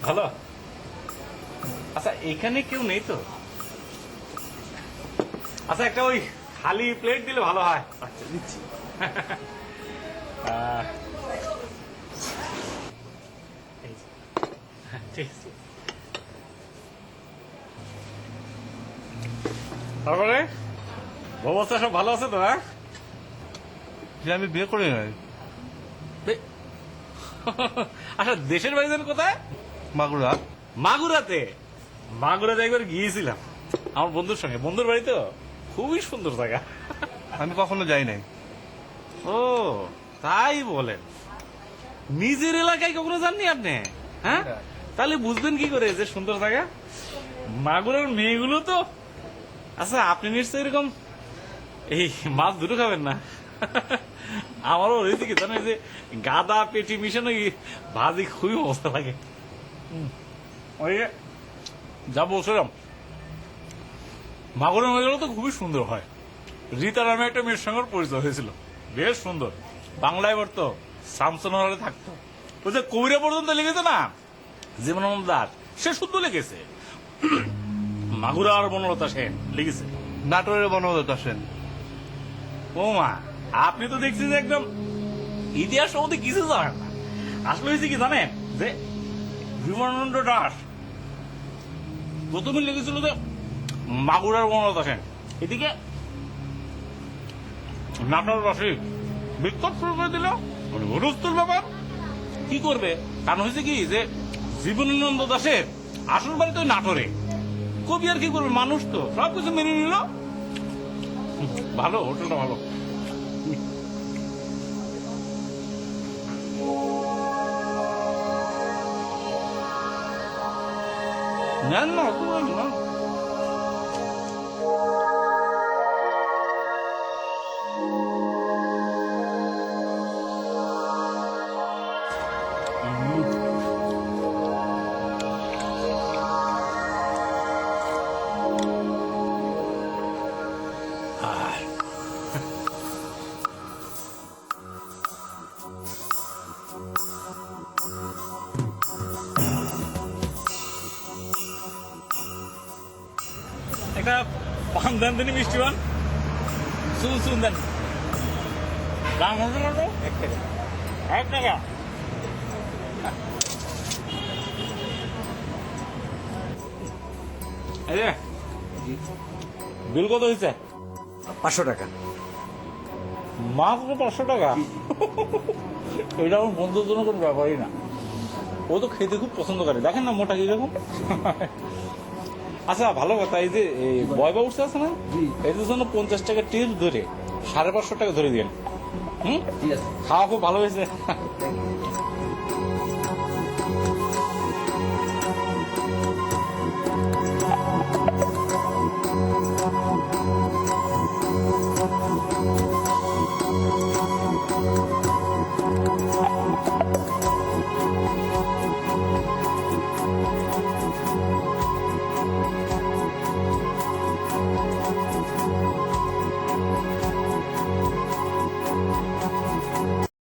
ভালো। আচ্ছা এখানে কেউ নেই তো? আচ্ছা একটা ওই খালি প্লেট দিলে ভালো হয়। আচ্ছা দিচ্ছি। এই যে। ঠিক আছে। তারপরে অবস্থা সব ভালো আছে তো? হ্যাঁ, যে আমি বিয়ে করি নাই। আচ্ছা দেশের বাড়ি যেন কোথায়? মাগুরা। মাগুরাতে। মাগুরাতে একবার গিয়েছিলাম আমার বন্ধুর সঙ্গে, বন্ধুর বাড়ি তো, খুবই সুন্দর জায়গা। আমি কখনো যাই নাই। ও তাই বলেন, নিজের এলাকায় কখনো যাননি আপনি? হ্যাঁ, তাহলে বুঝবেন কি করে যে সুন্দর জায়গা? মাগুরার মেয়েগুলো তো, আচ্ছা আপনি নিশ্চয়ই এরকম এই মাছ দুটো খাবেন না? আমারও হয়েছে কি জানেন, যে গাদা পেটি মিশানো ভাজি খুবই মজা লাগে। ওই যে যা বলছিলাম, মাগুরের মেয়েগুলো তো খুবই সুন্দর হয়। রীতা নামে একটা মেয়ের সঙ্গে পরিচয় হয়েছিল, বেশ সুন্দর। বাংলায় পড়তো, শামসুন হলে থাকতো। ওই যে কবিরা পর্যন্ত লিখেছে না জীবনানন্দ দাস, সে শুদ্ধ লিখেছে। মাগুরা আর বনলতা সেন লিখেছে। নাটোরের বনলতা সেন। ও মা, আপনি তো দেখছি যে একদম ইতিহাস সম্বন্ধে কিছু জানেন না। আসলে হয়েছে কি জানেন, যে জীবনানন্দ দাস প্রথমে লিখেছিল যে মাগুরার বনলতা সেন, এদিকে নাটোরবাসী বিক্ষোভ শুরু করে দিল, মানে হুলস্থুল ব্যাপার। কি করবে, কারণ হয়েছে কি যে জীবনানন্দ দাশের আসল বাড়ি তো নাটোরে। কবি আর কি করবে, মানুষ তো সবকিছু মেনে নিল। ভালো, হোটেলটা ভালো। নেন না, না একটা পান দেন তিনি, মিষ্টি পান শুন দেন। দাম হচ্ছে কত? 1 টাকা। 1 টাকা। এই যে বিল কত হয়েছে? 500 টাকা। মাত্র 500 টাকা? এটা আমার বন্ধুর জন্য কোনো ব্যাপারই না। ও তো খেতে খুব পছন্দ করে, দেখেন না মোটা কিরকম। আচ্ছা ভালো কথা, এই যে বয়বা উঠছে আছে না, এদের জন্য 50 টাকা টিপস ধরে 550 টাকা ধরে দিন। হুম, খাওয়া খুব ভালো হয়েছে।